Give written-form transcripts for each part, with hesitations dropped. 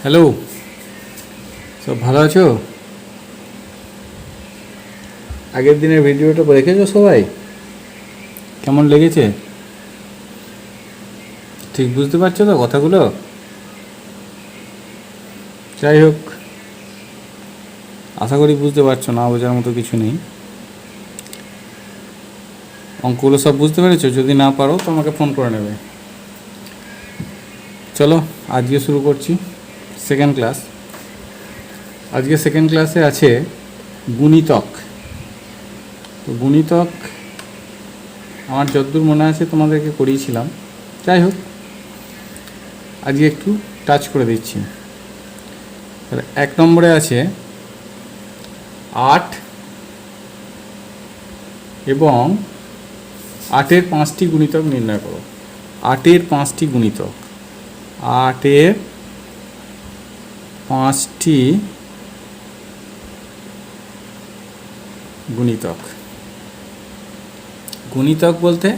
Hello, সব ভালো আছো? আগের দিনের ভিডিওটা দেখেছো সবাই? কেমন লেগেছে? ঠিক বুঝতে পারছো তো কথাগুলো? যাই হোক, আশা করি বুঝতে পারছো, না বোঝার মতো কিছু নেই। অঙ্কগুলো সব বুঝতে পেরেছো? যদি না পারো তো আমাকে ফোন করে নেবে। চলো আজকে শুরু করছি সেকেন্ড ক্লাস। আজকে সেকেন্ড ক্লাসে আছে গুণিতক। তো গুণিতক আমার যতদূর মনে আছে তোমাদেরকে করিয়েছিলাম। যাই হোক, আজকে একটু টাচ করে দিচ্ছি। তাহলে 1 নম্বরে আছে 8 এবং 8-এর 5টি গুণিতক নির্ণয় করো। 8-এর 5টি গুণিতক, 8-এর 5টি গুণিতক। গুণিতক বলতে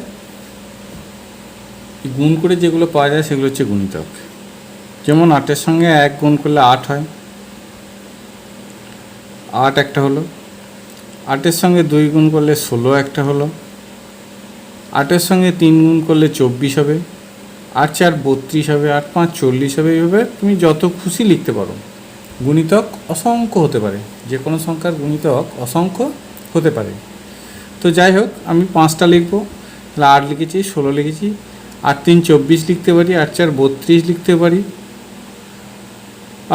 গুণ করে যেগুলো পাওয়া যায় সেগুলো হচ্ছে গুণিতক। যেমন 8-এর সঙ্গে 1 গুণ করলে 8 হয়, 8 একটা হলো। 8-এর সঙ্গে 2 গুণ করলে 16 একটা হলো। 8-এর সঙ্গে 3 গুণ করলে 24 হবে। 8 4 32 হবে, 8 5 40 হবে। এইভাবে তুমি যত খুশি লিখতে পারো। গুণিতক অসংখ্য হতে পারে, যে কোনো সংখ্যার গুণিতক অসংখ্য হতে পারে। তো যাই হোক, আমি 5টা লিখব। তাহলে 8 লিখেছি, 16 লিখেছি, 8 3 24 লিখতে পারি, 8 4 32 লিখতে পারি,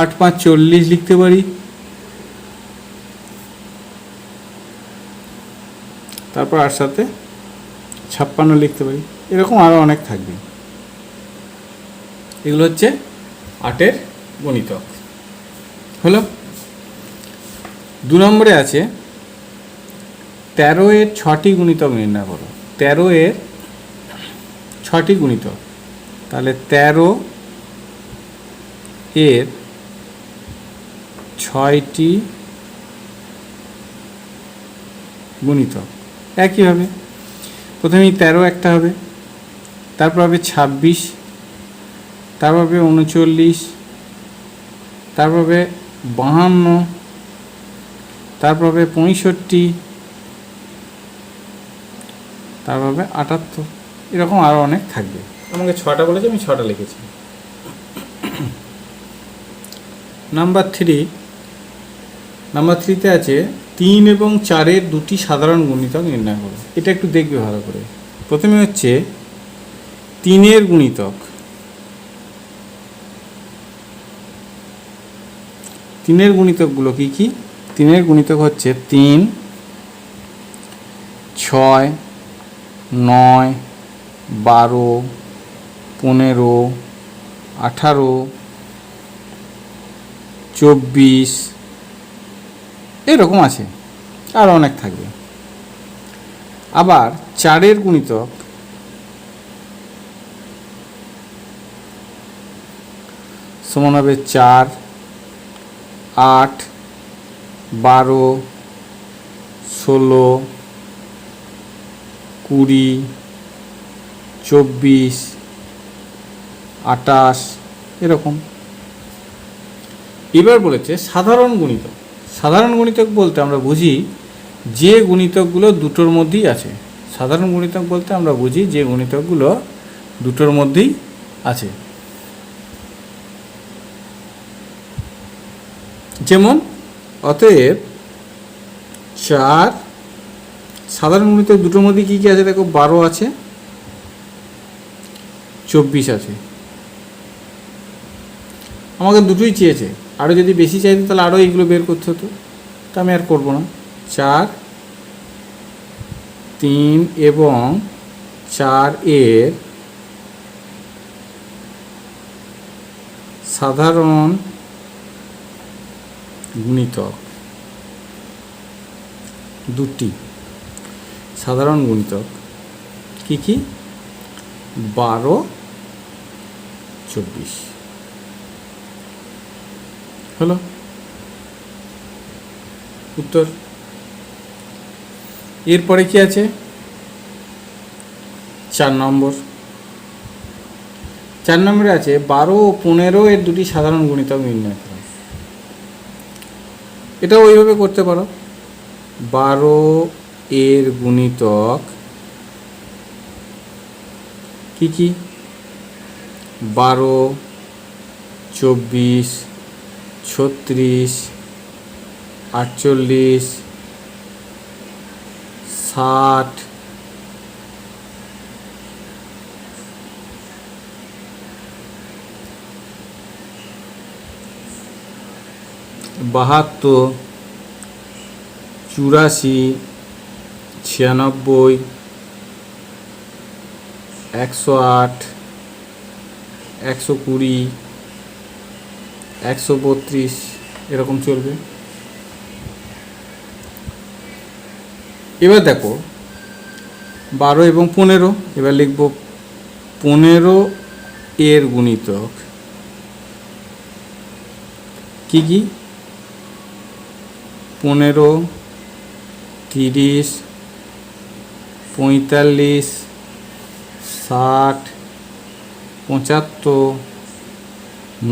8 5 40 লিখতে পারি, তারপর 8 সাথে 56 লিখতে পারি। এরকম আরও অনেক থাকবে। এগুলো হচ্ছে 8-এর গুণিতক। হলো। 2 নম্বরে আছে 13-এর 6টি গুণিতক নির্ণয় করো। 13-এর 6টি গুণিতক। তাহলে 13-এর 6টি গুণিতক একইভাবে। প্রথমেই 13 একটা হবে, তারপর হবে 26, তারপর হবে 39, তারপর হবে 52, তারপর হবে 65, তারপর হবে 78। এরকম আরও অনেক থাকবে। আমাকে 6টা বলেছে, আমি 6টা লিখেছি। নাম্বার 3তে আছে 3 এবং 4-এর 2টি সাধারণ গুণিতক নির্ণয় করো। এটা একটু দেখবে ভালো করে। প্রথমে হচ্ছে 3-এর গুণিতক। 3-এর গুণিতকগুলো কী কী? 3-এর গুণিতক হচ্ছে 3, 6, 9, 12, 15, 18, 24, এরকম আছে, আর অনেক থাকবে। আবার 4-এর গুণিতক সমান হবে 4, 8, 12, 16, 20, 24, 28, এরকম। এবার বলেছে সাধারণ গুণিতক। সাধারণ গুণিতক বলতে আমরা বুঝি যে গুণিতকগুলো দুটোর মধ্যেই আছে। সাধারণ গুণিতক বলতে আমরা বুঝি যে গুণিতকগুলো দুটোর মধ্যেই আছে। যেমন অতএব 4, সাধারণ গুণিতক দুটোর মধ্যে কী কী আছে দেখো, 12 আছে, 24 আছে। আমাকে দুটোই চেয়েছে, আরও যদি বেশি চাইতো তাহলে আরও এইগুলো বের করতে হতো, তা আমি আর করবো না। 4, 3 এবং 4-এর সাধারণ গুণিতক, দুটি সাধারণ গুণিতক কী কী? 12, 24 হলো উত্তর। এরপরে কি আছে? 4 নম্বর। 4 নম্বরে আছে 12 ও 15 এর দুটি সাধারণ গুণিতক নির্ণয় করো। এটা ওইভাবে করতে পারো, 12 এর গুণিতক কি কি, 12, 24, 36, 48, 60, 72, 84, 96, 108, 120, 132 এরকম চলবে। এবার দেখো 12 এবং 15, এবার লিখব 15 এর গুণিতক কি কি, 15, 30, 45, 60, 75,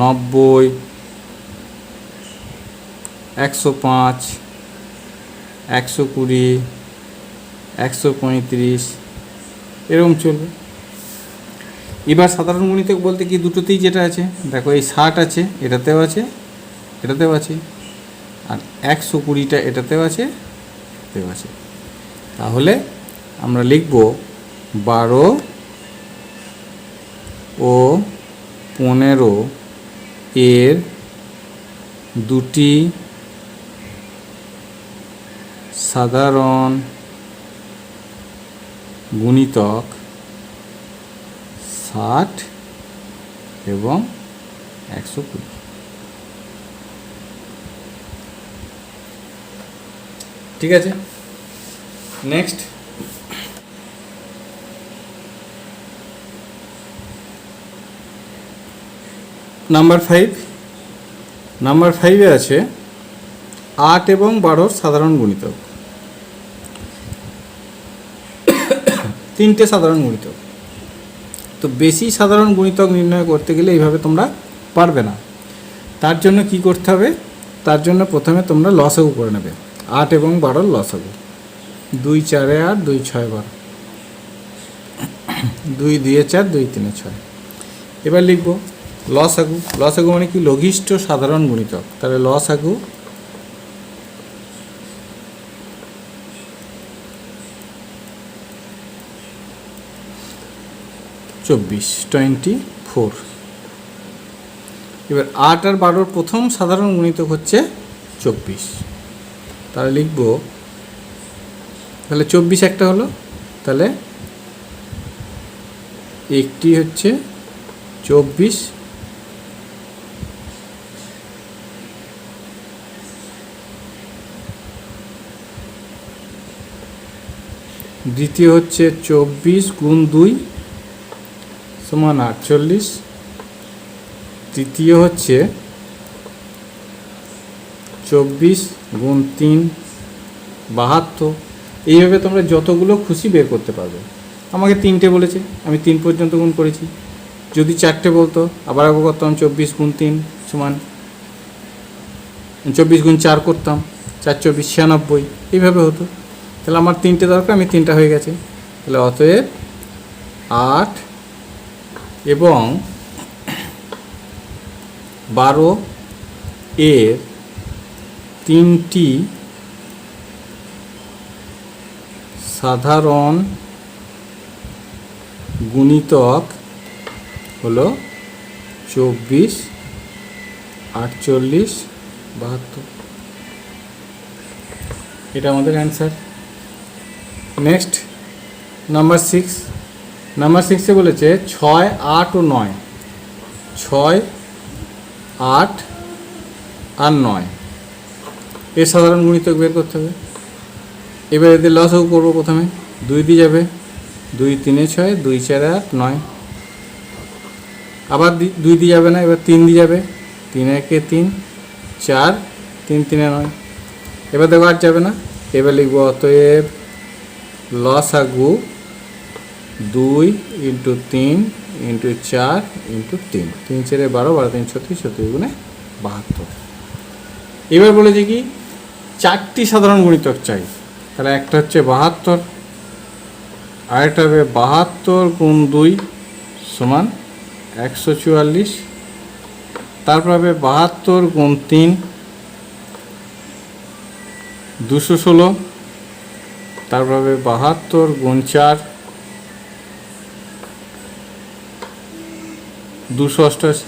90, 105, 120, 135 এরকম চলবে। এবার সাধারণ গুণিতক বলতে কি দুটোতেই যেটা আছে, দেখো এই 60 আছে, এটাতেও আছে, এটাতেও আছে, আর 120টা এটাতেও আছে, এটাতেও আছে। তাহলে আমরা লিখব 12 ও 15 এর দুটি সাধারণ গুণিতক 60 এবং 120। ঠিক আছে, নেক্সট নাম্বার 5। নাম্বার 5-এ আছে 8 এবং 12 সাধারণ গুণিতক, তিনটে সাধারণ গুণিতক। তো বেশি সাধারণ গুণিতক নির্ণয় করতে গেলে এইভাবে তোমরা পারবে না। তার জন্য কি করতে হবে, তার জন্য প্রথমে তোমরা লসাগু করে নেবে, 8 এবং 12 লসাগু, 2 4 8, 2 6 12, 2 2 4, 2 3 6। এবার লিখব লসাগু। লসাগু মানে কি, লঘিষ্ঠ সাধারণ গুণিতক। তাহলে লসাগু 24। এবার 8 আর 12 প্রথম সাধারণ গুণিতক হচ্ছে 24। তাহলে লিখব, তাহলে 24 একটা হলো, তাহলে একটি হচ্ছে 24, দ্বিতীয় হচ্ছে 24 গুণ 2 সমান 48, তৃতীয় হচ্ছে 24 গুণ 3 72। এইভাবে তোমরা যতগুলো খুশি বের করতে পারবে। আমাকে 3টে বলেছে, আমি 3 পর্যন্ত গুণ করেছি। যদি 4টে বলতো আবার আগে করতাম 24 গুণ 3 সমান 24 গুণ 4 করতাম, 4 24 96, এইভাবে হতো। তাহলে আমার 3টে দরকার, আমি 3টা হয়ে গেছে। তাহলে অতএব 8 এবং 12 এর তিনটি সাধারণ গুণিতক হলো 24, 48, 72। এটা আমাদের অ্যান্সার। Next number 6। নাম্বার 6-এ বলেছে 6, 8 ও 9, 6, 8 আর 9 এর সাধারণ গুণিতক বের করতে হবে। এবার এদের লসাগু করবো। প্রথমে 2 দিয়ে যাবে, 2 3 6, 2 4 8 9, আবার 2 দিয়ে যাবে না, এবার 3 দিয়ে যাবে, 3 1 3 4, 3 3 9। এবার দেখো আর যাবে না। এবার লিখবো অতএব লসাগু 2 × 3 ইন্টু 4 ইন্টু 3, 3 4 12, 12 3 36, 36 গুণে 72। এবার বলেছে কি 4টি সাধারণ গুণিতক চাই, তাহলে একটা হচ্ছে 72, আরেকটা হবে 72 গুণ 2 সমান 144, তারপর হবে 72 গুণ 3 216, তারপর হবে 72 গুণ 4 288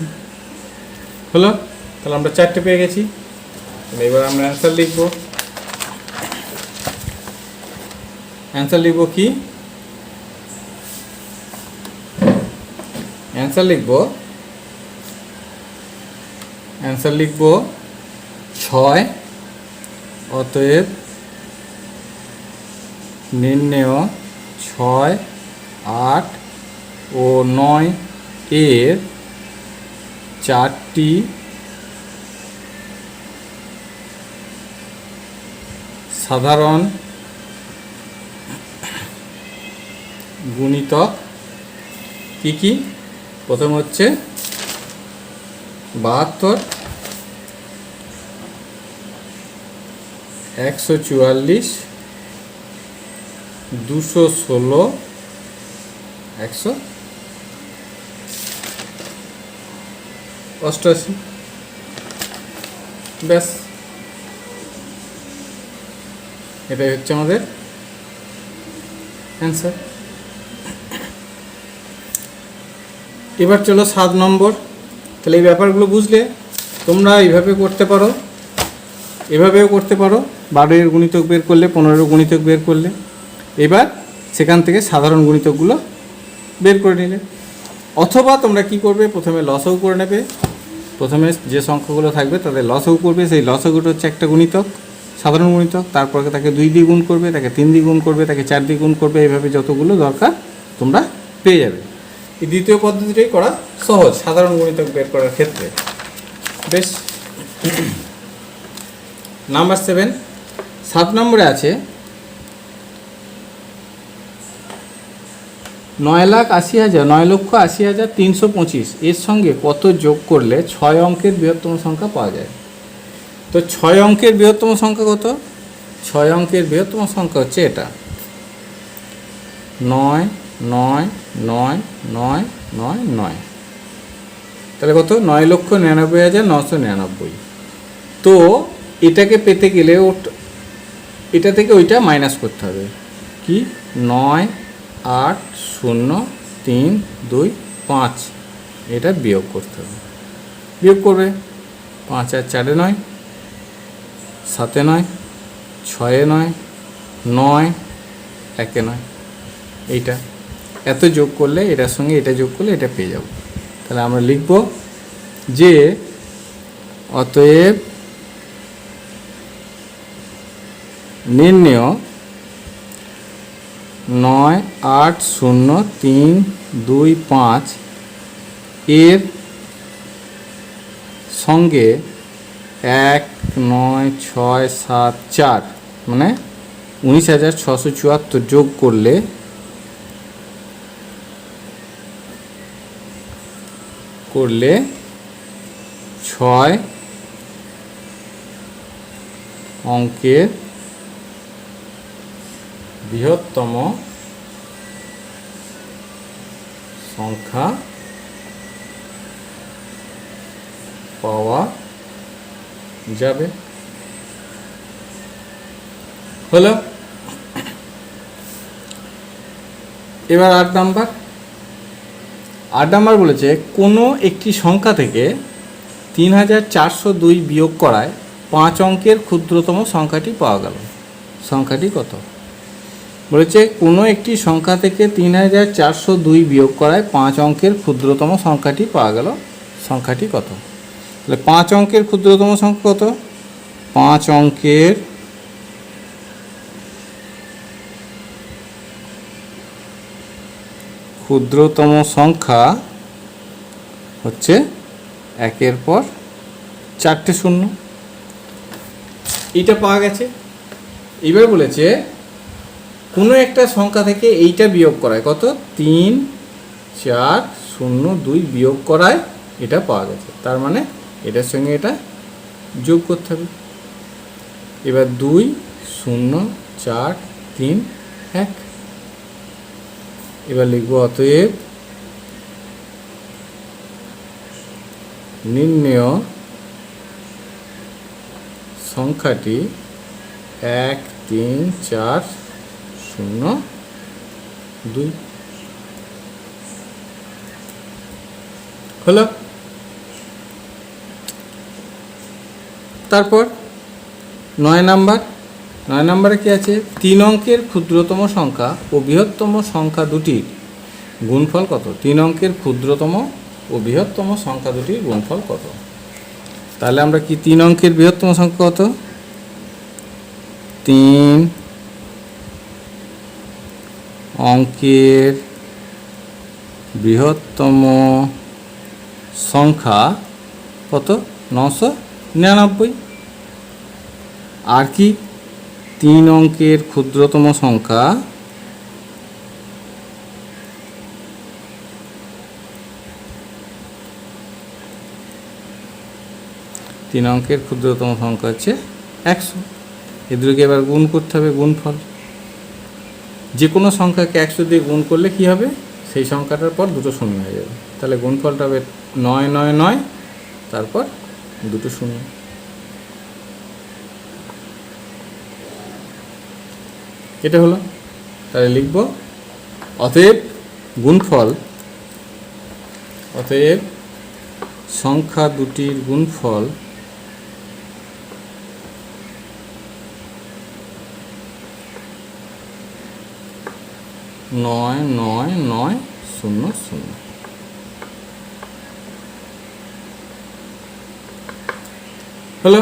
হলো। তাহলে আমরা 4টে পেয়ে গেছি। এবার আমরা অ্যান্সার লিখব। অ্যান্সার লিখব কি? অ্যান্সার লিখব 6। অতএব নির্ণেয় 6, 8 ও 9 এর 4টি সাধারণ গুণিতক কি কি? প্রথম হচ্ছে 72, 144, 216, 188। ব্যাস, এটাই হচ্ছে আমাদের অ্যান্সার। এবার চলো 7 নম্বর। তাহলে এই ব্যাপারগুলো বুঝলে তোমরা এইভাবে করতে পারো, এভাবেও করতে পারো। 12 এর গুণিতক বের করলে, 15 গুণিতক বের করলে, এবার সেখান থেকে সাধারণ গুণিতকগুলো বের করে নিলে। অথবা তোমরা কি করবে, প্রথমে লসাগু করে নেবে। প্রথমে যে সংখ্যাগুলো থাকবে তাদের লসাগু করবে। সেই লসাগুটা হচ্ছে একটা গুণিতক, সাধারণ গুণিতক। তারপরে তাকে 2 দিয়ে গুণ করবে, তাকে 3 দিয়ে গুণ করবে, তাকে 4 দিয়ে গুণ করবে। এইভাবে যতগুলো দরকার তোমরা পেয়ে যাবে। এই দ্বিতীয় পদ্ধতিটাই করা সহজ সাধারণ গুণিতক বের করার ক্ষেত্রে। বেশ, নাম্বার 7। 7 নম্বরে আছে 9,80,325 এর সঙ্গে কত যোগ করলে 6 অঙ্কের বৃহত্তম সংখ্যা পাওয়া যায়? তো 6 অঙ্কের বৃহত্তম সংখ্যা কত? 6 অঙ্কের বৃহত্তম সংখ্যা হচ্ছে এটা 9 9 9 9 9 9। তাহলে কত? 9,99,999। তো এটাকে পেতে গেলে এটা থেকে ওইটা মাইনাস করতে হবে। কি? 9 8 0 3 2 5, এটা বিয়োগ করতে হবে। বিয়োগ করবে 5 আর 4 9, 7 9, 6 9, 9 1 9। এইটা এত যোগ করলে, এটার সঙ্গে এটা যোগ করলে এটা পেয়ে যাব। তাহলে আমরা লিখব যে অতএব নির্ণেয় 9 8 0 3 2 5 এর সঙ্গে 1 9 6 7 4 মানে 19,674 যোগ করলে করলে 6 অঙ্কের বৃহত্তম সংখ্যা পাওয়া যাবে। হলো। এবার 8 নাম্বার। 8 নাম্বার বলেছে কোনো একটি সংখ্যা থেকে 3,402 বিয়োগ করায় 5 অঙ্কের ক্ষুদ্রতম সংখ্যাটি পাওয়া গেল। সংখ্যাটি কত? বলেছে কোনো একটি সংখ্যা থেকে 3,402 বিয়োগ করায় 5 অঙ্কের ক্ষুদ্রতম সংখ্যাটি পাওয়া গেল। সংখ্যাটি কত? তাহলে 5 অঙ্কের ক্ষুদ্রতম সংখ্যা কত? 5 অঙ্কের ক্ষুদ্রতম সংখ্যা হচ্ছে 1-এর পর 4টে শূন্য। এইটা পাওয়া গেছে। এবার বলেছে কোনো একটা সংখ্যা থেকে এইটা বিয়োগ করায় কত? 3 4 0.02 বিয়োগ করায় এটা পাওয়া গেছে। তার মানে এটার সঙ্গে এটা যোগ করতে হবে। এবার 2 0 4 3 1। এবার লিখব অতএব নির্ণেয় সংখ্যাটি 1 3 4 0 2 হলো। তারপর 9 নম্বরে কি আছে? 3 অঙ্কের ক্ষুদ্রতম সংখ্যা ও বৃহত্তম সংখ্যা দুটির গুণফল কত? 3 অঙ্কের ক্ষুদ্রতম ও বৃহত্তম সংখ্যা দুটির গুণফল কত? তাহলে আমরা কি 3 অঙ্কের বৃহত্তম সংখ্যা কত? 3 অঙ্কের বৃহত্তম সংখ্যা কত? 999। আর কি 3 অঙ্কের ক্ষুদ্রতম সংখ্যা হচ্ছে 100। এ দুটোকে এবার গুণ করতে হবে, গুণফল। যে কোনো সংখ্যাকে 100 দিয়ে গুণ করলে কি হবে? সেই সংখ্যাটার পর দুটো শূন্য হয়ে যাবে। তাহলে গুণফলটা হবে 999, তারপর দুটো শূন্য। এটা হলো। তাহলে লিখব অতএব গুণফল, অতএব সংখ্যা দুটির গুণফল 99900। হলো।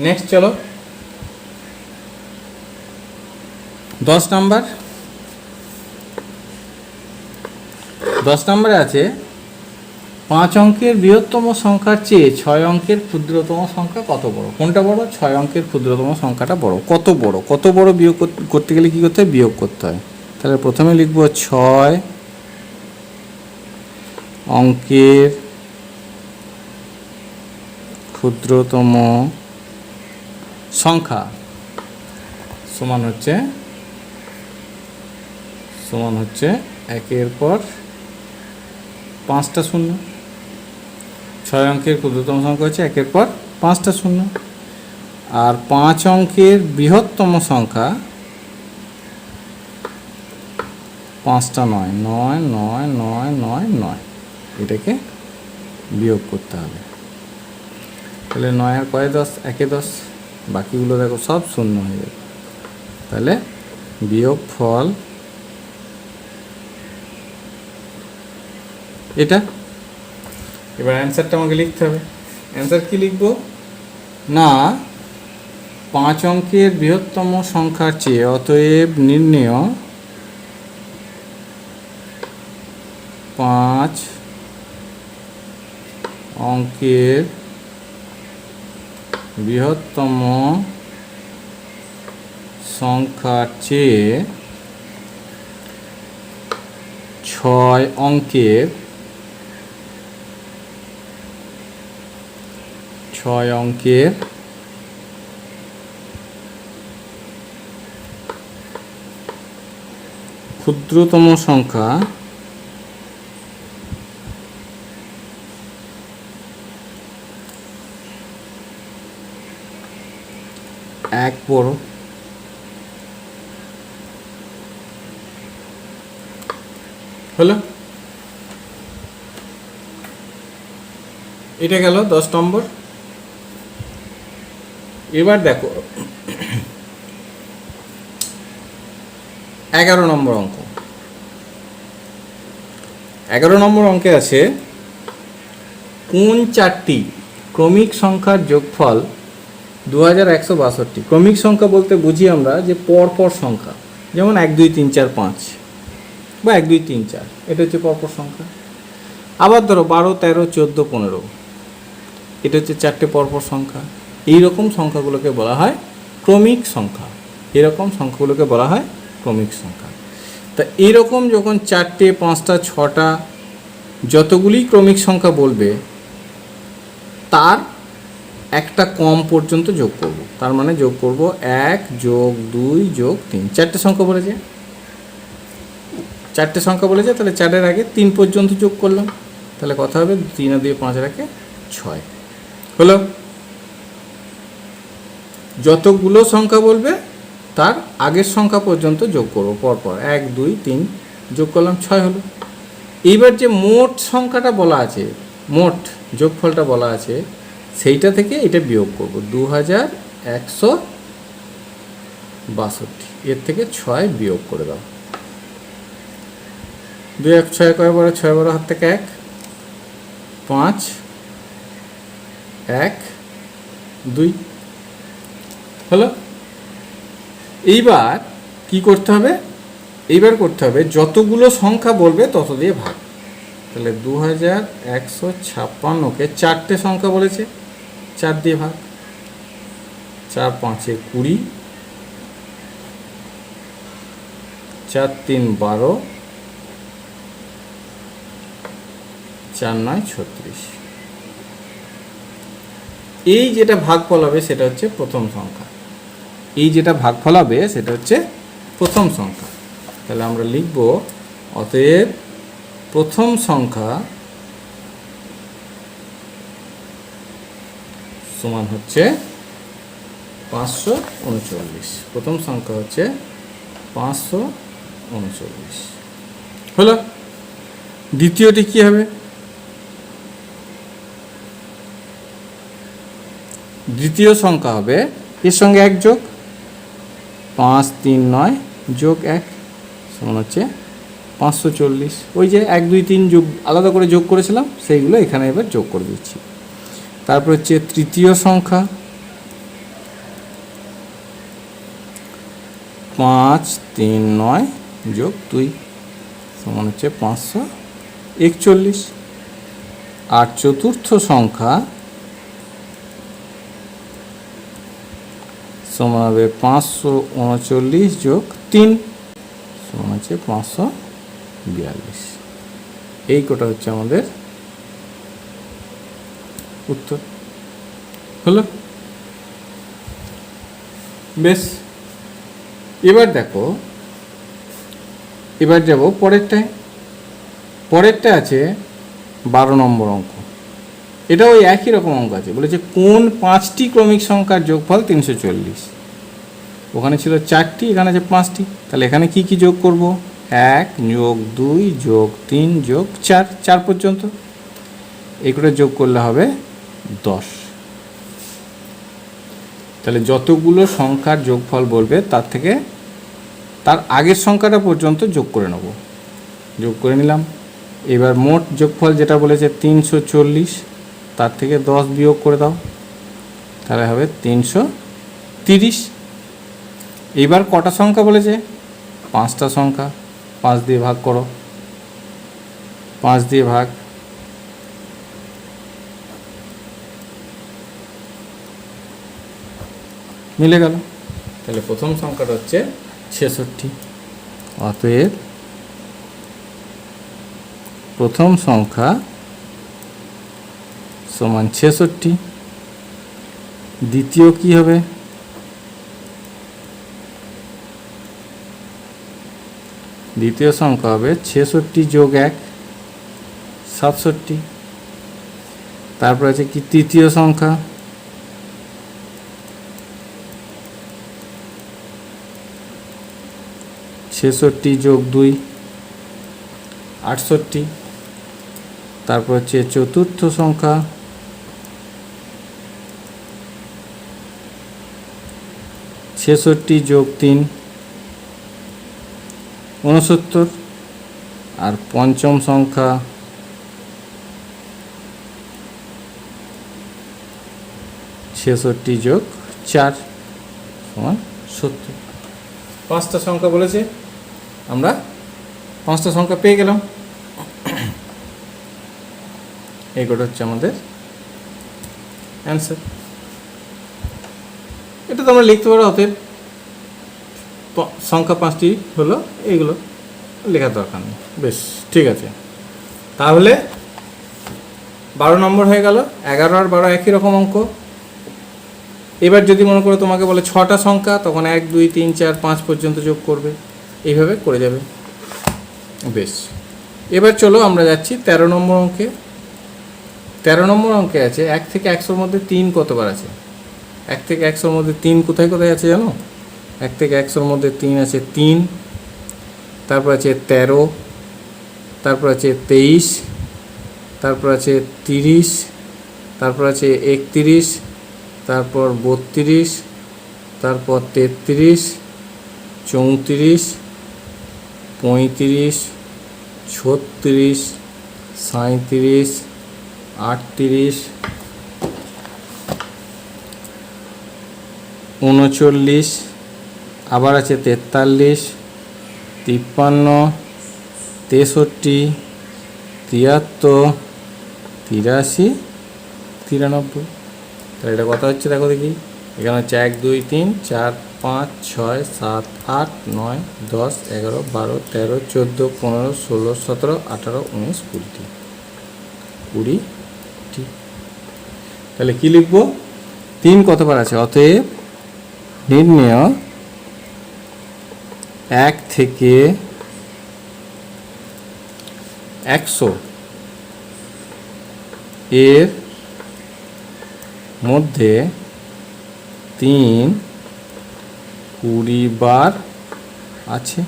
নেক্সট চলো 10 নম্বর। 10 নম্বরে আছে 5 অঙ্কের বৃহত্তম সংখ্যার চেয়ে 6 অঙ্কের ক্ষুদ্রতম সংখ্যা কত বড়? কোনটা বড়? 6 অঙ্কের ক্ষুদ্রতম সংখ্যাটা বড়। কত বড়? কত বড় বিয়োগ করতে গেলে কী করতে হয়? বিয়োগ করতে হয়। তাহলে প্রথমে লিখব 6 অঙ্কের ক্ষুদ্রতম সংখ্যা সমান হচ্ছে একের পর 5টা শূন্য। 6 অঙ্কের ক্ষুদ্রতম সংখ্যা হচ্ছে একের পর 5টা শূন্য। আর 5 অঙ্কের বৃহত্তম সংখ্যা 5টা 9, 9 9 9 9 9। এটাকে বিয়োগ করতে হবে। তাহলে 9 আর কয়ে 10? 1 এ 10। বাকিগুলো দেখো সব শূন্য হয়ে যাবে। তাহলে বিয়োগ ফল এটা। এবার অ্যান্সারটা আমাকে লিখতে হবে। অ্যান্সার কি লিখব? না, 5 অঙ্কের বৃহত্তম সংখ্যার চেয়ে অতএব নির্ণেয় 5 অঙ্কের বৃহত্তম সংখ্যার চেয়ে 6 অঙ্কের ক্ষুদ্রতম সংখ্যা এক বড়। হলো। এটা গেল 10 নম্বর। এবার দেখো 11 নম্বর অঙ্ক। 11 নম্বর অঙ্কে আছে কোন 4টি ক্রমিক সংখ্যার যোগফল 2162। ক্রমিক সংখ্যা বলতে বুঝি আমরা যে পরপর সংখ্যা, যেমন 1 2 3 4 5 বা 1 2 3 4, এটা হচ্ছে পরপর সংখ্যা। আবার ধরো 12 13 14 15, এটা হচ্ছে 4টে পরপর সংখ্যা। এই রকম সংখ্যাগুলোকে বলা হয় ক্রমিক সংখ্যা। এরকম সংখ্যাগুলোকে বলা হয় ক্রমিক সংখ্যা। তা এরকম যখন 4টে 5টা 6টা যতগুলি ক্রমিক সংখ্যা বলবে তার একটা কম পর্যন্ত যোগ করব। তার মানে যোগ করব 1 যোগ 2 যোগ 3। 4টে সংখ্যা বলেছে, 4টে সংখ্যা বলেছে, তাহলে 4-এর আগে 3 পর্যন্ত যোগ করলাম, তাহলে কথা হবে 3 আর 2 5 রাখে 6 হলো। যতগুলো সংখ্যা বলবে তার আগের সংখ্যা পর্যন্ত যোগ করব পরপর, 1 2 3 যোগ করলাম 6 হলো। এইবার যে মোট সংখ্যাটা বলা আছে, মোট যোগফলটা বলা আছে, সেইটা থেকে এটা বিয়োগ করব 2162, এর থেকে 6 বিয়োগ করে দাও। 2 1 6 কয় বড়, 6 বড় হাত থেকে 1 5 1 2 হলো। এইবার কি করতে হবে, এইবার করতে হবে যতগুলো সংখ্যা বলবে তত দিয়ে ভাগ। তাহলে 2156-কে 4টে সংখ্যা বলেছে, 4 দিয়ে ভাগ, 4 5 20, 4 3 12, 4 9 36। এই যেটা ভাগফল হবে সেটা হচ্ছে প্রথম সংখ্যা, এই যেটা ভাগফল হবে সেটা হচ্ছে প্রথম সংখ্যা। তাহলে আমরা লিখব অতএব প্রথম সংখ্যা সমান হচ্ছে 539। প্রথম সংখ্যা হচ্ছে 539 হলো। দ্বিতীয়টি কি হবে, দ্বিতীয় সংখ্যা হবে এর সঙ্গে 1 যোগ 5 3 9 যোগ 1 সমান হচ্ছে 540। ওই যে 1 2 3 যোগ আলাদা করে যোগ করেছিলাম সেইগুলো এখানে এবার যোগ করে দিচ্ছি। তারপর হচ্ছে তৃতীয় সংখ্যা 5 3 9 যোগ 2 সমান হচ্ছে 541। আর চতুর্থ সংখ্যা সমান হবে 539 যোগ 3 সমান হচ্ছে 542। এই কোটা হচ্ছে আমাদের উত্তর হলো। বেশ, এবার দেখো, এবার যাব পরেরটায়। পরেরটা আছে 12 নম্বর অঙ্ক। এটা ওই একই রকম অঙ্ক আছে, বলেছে কোন 5টি ক্রমিক সংখ্যার যোগফল 340। ওখানে ছিল 4টি, এখানে আছে 5টি। তাহলে এখানে কি কি যোগ করব, 1 যোগ 2 যোগ 3 যোগ 4, 4 পর্যন্ত। এগুলো যোগ করলে হবে 10। তাহলে যতগুলো সংখ্যার যোগফল বলবে তার থেকে তার আগের সংখ্যাটা পর্যন্ত যোগ করে নেব। যোগ করে নিলাম। এবার মোট যোগফল যেটা বলেছে 340, তার থেকে 10 বিয়োগ করে দাও, তাহলে হবে 330। এইবার কটা সংখ্যা বলেছে, 5টা সংখ্যা, 5 দিয়ে ভাগ করো, 5 দিয়ে ভাগ, মিলে গেল। তাহলে প্রথম সংখ্যাটা হচ্ছে 66। অতএব প্রথম সংখ্যা সমান 66। দ্বিতীয় কি হবে, দ্বিতীয় সংখ্যা হবে 66 যোগ 1 67। তারপর আছে কি তৃতীয় সংখ্যা, ছেষট্টি যোগ 2 68। তারপর হচ্ছে চতুর্থ সংখ্যা, ছেষট্টি যোগ 3 69। আর পঞ্চম সংখ্যা ছেষট্টি যোগ 4 সমান 70। 5টা সংখ্যা বলেছে, আমরা 5টা সংখ্যা পেয়ে গেলাম। এইগুলো হচ্ছে আমাদের অ্যান্সার। এটা তো আমরা লিখতে পারো। অতএব সংখ্যা 5টি হলো এইগুলো। লেখার দরকার নেই। বেশ, ঠিক আছে। তাহলে 12 নম্বর হয়ে গেল। 11 আর 12 একই রকম অঙ্ক। এবার যদি মনে করো তোমাকে বলে 6টা সংখ্যা, তখন 1 2 3 4 5 পর্যন্ত যোগ করবে, এইভাবে করে যাবে। বেশ, এবার চলো আমরা যাচ্ছি 13 নম্বর অঙ্কে। 13 নম্বর অঙ্কে আছে 1 থেকে 100-র মধ্যে 3 কতবার আছে? 1 থেকে 100-র মধ্যে 3 কোথায় কোথায় আছে জানো? 1 থেকে 100-র মধ্যে 3 আছে 3, তারপর আছে 13, তারপর আছে 23, তারপর আছে 30, তারপর আছে 31, তারপর 32, তারপর 33, 34, 35, 36, 37, 38, 39, আবার আছে 43, 53, 63, 73, 83, 93। তাহলে এটা কথা হচ্ছে, দেখো দেখি। এখানে হচ্ছে 1 2 3 4 5 6 7 8 9 10 11 12 13 14 15 16 17 18 19 20। 20টি। তাহলে কি লিখবো? 3 কতবার আছে? অতএব নির্ণেয় 1 থেকে 100 এর মধ্যে 3 20 বার আছে।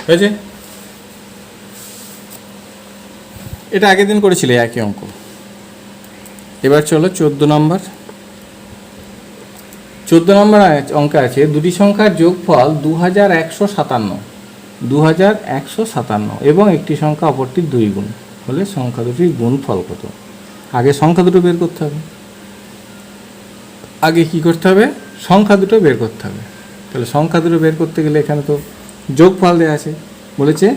হয়েছে? এটা আগের দিন করেছিলে একই অঙ্ক। এবার চলো 14 নম্বর। 14 নম্বর অঙ্ক আছে দুটি সংখ্যার যোগফল 2157, 2157 এবং একটি সংখ্যা অপরটির 2 গুণ হলে সংখ্যা দুটির গুণফল কত? আগে সংখ্যা দুটো বের করতে হবে। আগে কি করতে হবে? সংখ্যা দুটো বের করতে হবে। তাহলে সংখ্যা দুটো বের করতে গেলে এখানে তো যোগফল দেওয়া আছে, বলেছে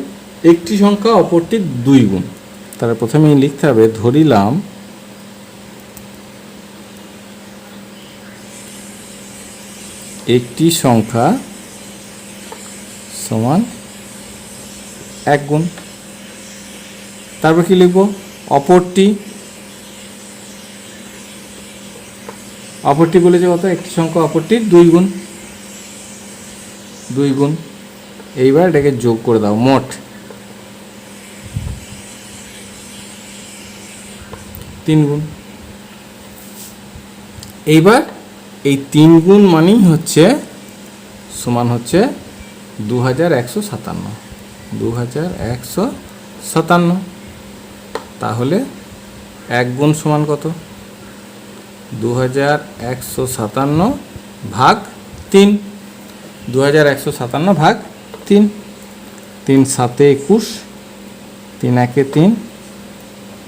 একটি সংখ্যা অপরটির 2 গুণ। তাহলে প্রথমেই লিখতে হবে, ধরিলাম একটি সংখ্যা সমান 1 গুণ। তারপর কি লিখব? অপরটি। অপরটি বলেছে কত? একটি সংখ্যা অপরটির 2 গুণ। 2 গুণ। এইবার এটাকে যোগ করে দাও, মোট 3 গুণ। এইবার এই 3 গুণ মানেই হচ্ছে সমান হচ্ছে 2157। 2157। তাহলে 1 গুণ সমান কত? 2157 ভাগ 3। 2157 ভাগ 3। 3 7 21, 3 1 3,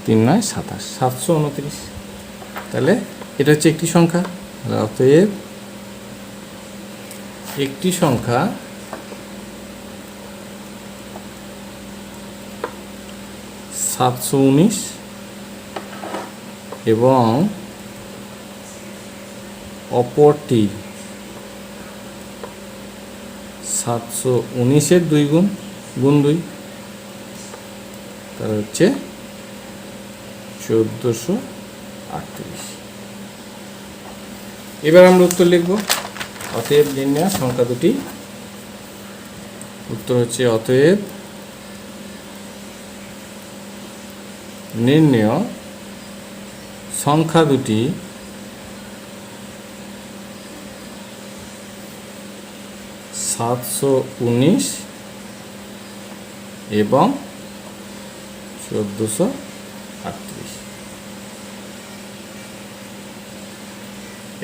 3 9 27, 729। তাহলে এটা হচ্ছে একটি সংখ্যা। অতএব একটি সংখ্যা (719) এবং অপরটি 719-এর 2 গুণ, গুণ 2, তার হচ্ছে 1438। এবার আমরা উত্তর লিখব। অতএব নির্ণয় সংখ্যা দুটি। উত্তর হচ্ছে অতএব নির্ণয় সংখ্যা দুটি (719) এবং 1438।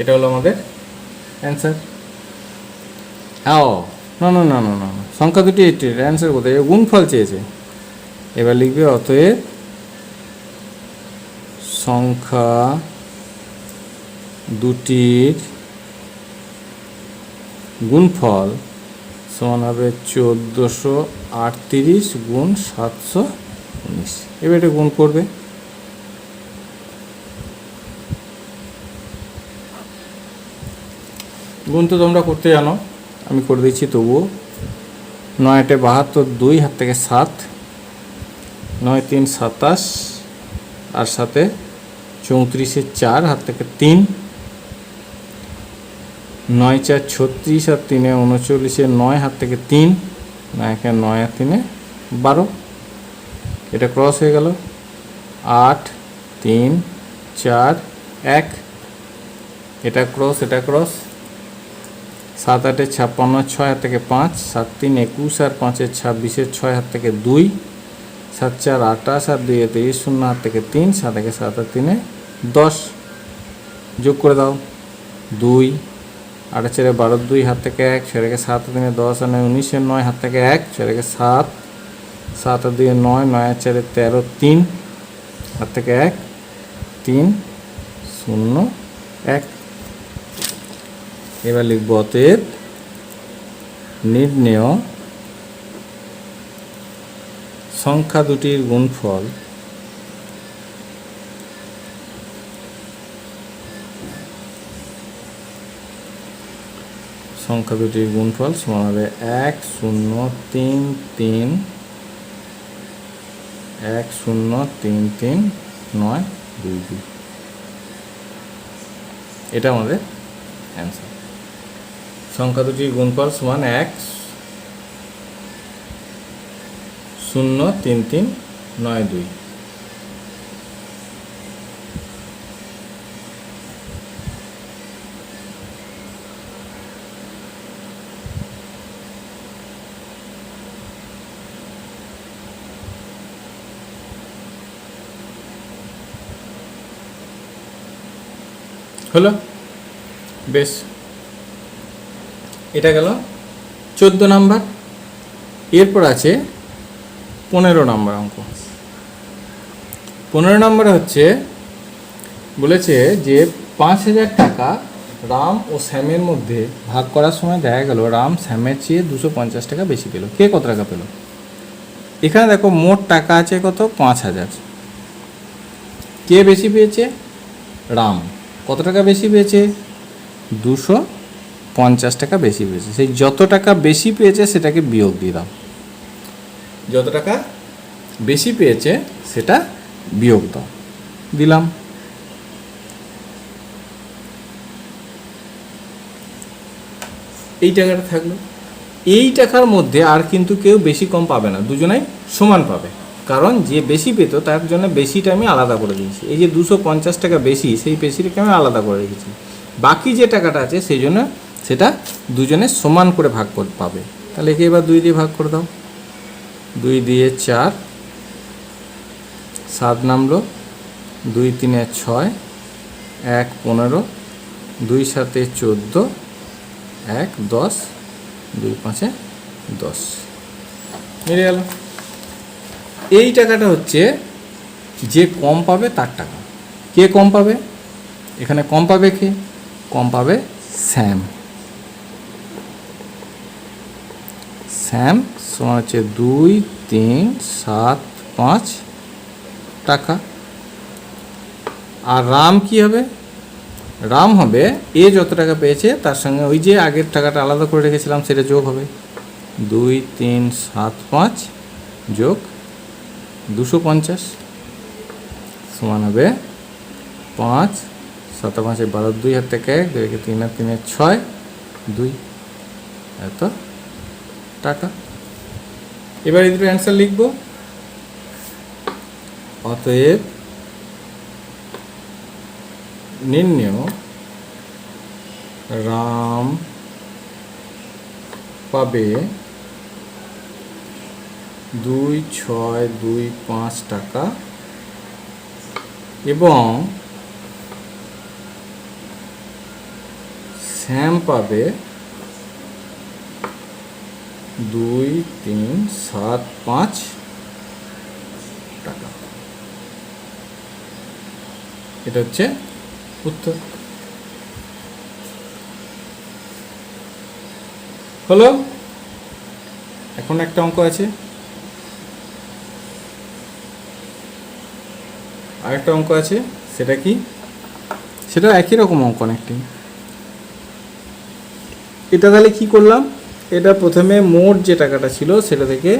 এটা হলো আমাদের অ্যান্সার। হ্যাঁ, না না না না না, সংখ্যা দুটি এটির অ্যান্সার কোথায়? গুণফল চেয়েছে। এবার লিখবে অতএব সংখ্যা দুটির গুণফল সমান হবে 1438 গুণ 719। এবার এটা গুণ করবে। গুণ তো তোমরা করতে জানো। আমি করে দিচ্ছি তবুও। 9 8 72, 2 হাত থেকে 7, 9 3 27, আর সাথে 34 4 হাত থেকে 3, 9 4 36 আর 3 39, 9 হাত থেকে 3, 9 আর 3 12, এটা ক্রস হয়ে গেল। 8 3 4 1, এটা ক্রস, এটা ক্রস। 7 8 56, 6 হাত থেকে 5, 7 3 21 আর 5 26, 6 হাত থেকে 2, 7 4 28 আর 2 23, 0 হাত থেকে 3, 7 1 7 আর 3 10, যোগ করে দাও। 2 8 4 12, 2 হাত থেকে 1, 6 1 7 3 10 আর 19, 9 হাত থেকে 1, 6 1 7, 7 আর 2 9, 9 আর 4 13, 3 হাত থেকে 1, 3 0 1। এবার লিখব অতএব নির্ণেয় সংখ্যা দুটির গুণফল সমান হবে 1 0 3 3 1 0 3 3 9 2 2। এটা আমাদের অ্যান্সার। সংখ্যা দুটির গুণফল সমান 1 0 3 3 9 2। হলো বেশ। এটা গেল 14 নাম্বার। এরপর আছে 15 নাম্বার অঙ্ক। 15 নম্বরে হচ্ছে বলেছে যে 5000 টাকা রাম ও শ্যামের মধ্যে ভাগ করার সময় দেখা গেল রাম শ্যামের চেয়ে 250 টাকা বেশি পেল। কে কত টাকা পেল? এখানে দেখো মোট টাকা আছে কত? 5000। কে বেশি পেয়েছে? রাম। কত টাকা বেশি পেয়েছে? 250 টাকা বেশি পেয়েছে। সেই যত টাকা বেশি পেয়েছে সেটাকে বিয়োগ দিয়ে দাও। যত টাকা বেশি পেয়েছে সেটা বিয়োগ দাও। দিলাম। এই টাকাটা থাকলো। এই টাকার মধ্যে আর কিন্তু কেউ বেশি কম পাবে না, দুজনাই সমান পাবে। কারণ যে বেশি পেত তার জন্য বেশিটা আমি আলাদা করে দিয়েছি। এই যে 250 টাকা বেশি, সেই বেশিটাকে আমি আলাদা করে রেখেছি। বাকি যে টাকাটা আছে সেই জন্য সেটা দুজনে সমান করে ভাগ করে পাবে। তাহলে একে এবার 2 দিয়ে ভাগ করে দাও। 2 দিয়ে 4, 7 নামলো, 2 3 6, 1 15, 2 7 14, 1 10, 2 5 10 মিলে গেল। এই টাকাটা হচ্ছে যে কম পাবে তার টাকা। কে কম পাবে? এখানে কম পাবে কে? কম পাবে শ্যাম। শ্যাম সমান হচ্ছে 2 3 7 5 টাকা। আর রাম কি হবে? রাম হবে এ যত টাকা পেয়েছে তার সঙ্গে ওই যে আগের টাকাটা আলাদা করে রেখেছিলাম সেটা যোগ হবে। 2 3 7 5 যোগ 250 সমান হবে 5 7 5 12, 2 হাত থেকে 1, 2 3 আর 3 6, 2 এত টাকা। এবার এর অ্যান্সার লিখব। অতএব নির্ণেয় রাম পাবে 2 6 2 5 টাকা এবং শ্যাম পাবে 2 3 7 5 টাকা। এটা হচ্ছে উত্তর। হলো। এখন একটা অঙ্ক আছে, আরেকটা অঙ্ক আছে। সেটা কি? সেটা একই রকম অঙ্ক অনেকটাই। এটা তাহলে কি করলাম? এটা প্রথমে মোট যে টাকাটা ছিল সেটা থেকে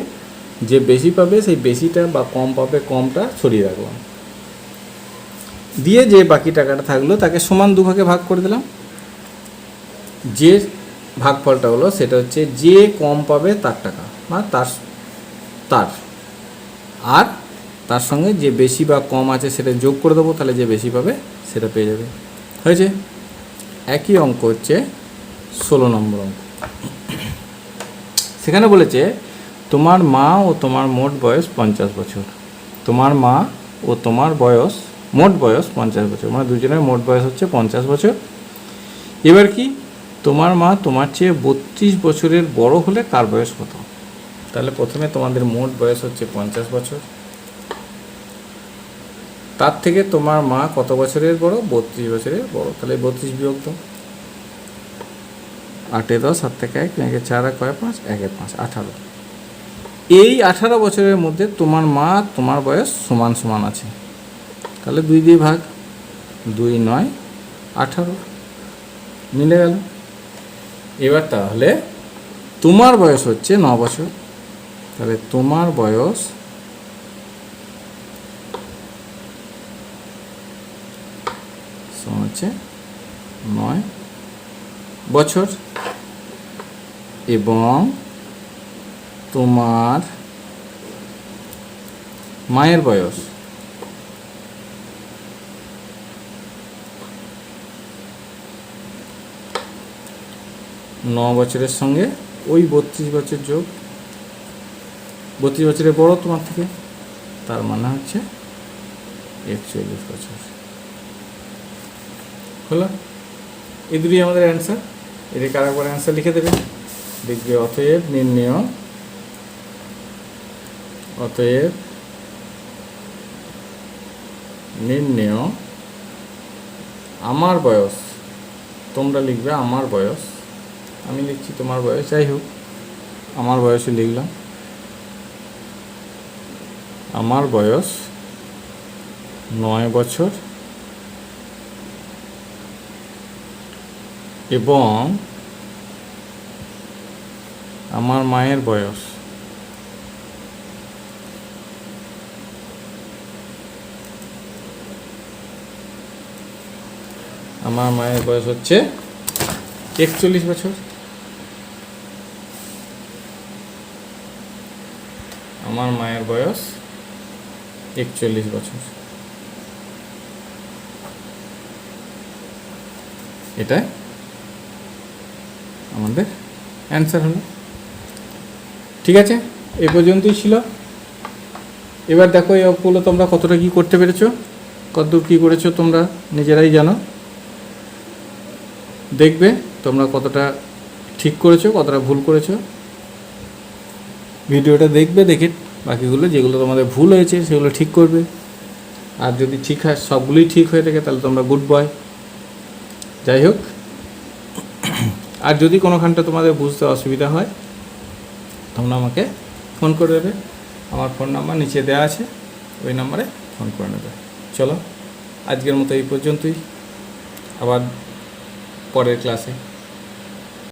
যে বেশি পাবে সেই বেশিটা বা কম পাবে কমটা সরিয়ে রাখলাম, দিয়ে যে বাকি টাকাটা থাকলো তাকে সমান দুভাগে ভাগ করে দিলাম। যে ভাগফলটা হলো সেটা হচ্ছে যে কম পাবে তার টাকা বা তার তার আর তার সঙ্গে যে বেশি বা কম আছে সেটা যোগ করে দেবো, তাহলে যে বেশি পাবে সেটা পেয়ে যাবে। হয়েছে। একই অঙ্ক হচ্ছে 16 নম্বর অঙ্ক। সেখানে বলেছে তোমার মা ও তোমার মোট বয়স 50 বছর। তোমার মা ও তোমার বয়স মোট বয়স 50 বছর, মানে দুজনের মোট বয়স হচ্ছে 50 বছর। এবার কি তোমার মা তোমার চেয়ে 32 বছরের বড় হলে কার বয়স কত? তাহলে প্রথমে তোমাদের মোট বয়স হচ্ছে 50 বছর, তার থেকে তোমার মা কত বছরের বড়? 32 বছরের বড়। তাহলে 32 বিয়োগ দাও, 8 10 7 থেকে 1 1 4 1 5 1 5 18। এই 18 বছরের মধ্যে তোমার মা তোমার বয়স সমান সমান আছে, তাহলে 2 দিয়ে ভাগ, 2 9 18 মিলে গেল। এবার তাহলে তোমার বয়স হচ্ছে 9 বছর, তাহলে তোমার বয়স হচ্ছে 9 বছর এবং তোমার মায়ের বয়স 9 বছরের সঙ্গে ওই 32 বছর যোগ, 32 বছরের বড় তোমার থেকে, তার মানে হচ্ছে 41 বছর। হলো, এই দুটোই আমাদের অ্যান্সার। এদিকে আরেকবার অ্যান্সার লিখে দেবে, দেখবে অতএব নির্ণেয় আমার বয়স। তোমরা লিখবে আমার বয়স, আমি লিখছি তোমার বয়স, যাই হোক আমার বয়সে লিখলাম। আমার বয়স 9 বছর এবং আমার মায়ের বয়স হচ্ছে 41 বছর। আমার মায়ের বয়স 41 বছর। এটাই আমাদের অ্যান্সার হলো। ঠিক আছে, এ পর্যন্তই ছিল। এবার দেখো এই অঙ্কগুলো তোমরা কতটা কী করতে পেরেছো, কতদূর কী করেছো তোমরা নিজেরাই জানো। দেখবে তোমরা কতটা ঠিক করেছো, কতটা ভুল করেছো। ভিডিওটা দেখবে, দেখে বাকিগুলো যেগুলো তোমাদের ভুল হয়েছে সেগুলো ঠিক করবে। আর যদি ঠিক হয়, সবগুলোই ঠিক হয়ে থাকে, তাহলে তোমরা গুড বয়। যাই হোক, আর যদি কোনোখানটা তোমাদের বুঝতে অসুবিধা হয় তোমরা আমাকে ফোন করে দেবে। আমার ফোন নাম্বার নিচে দেওয়া আছে, ওই নাম্বারে ফোন করে নেবে। চলো আজকের মতো এই পর্যন্তই, আবার পরের ক্লাসে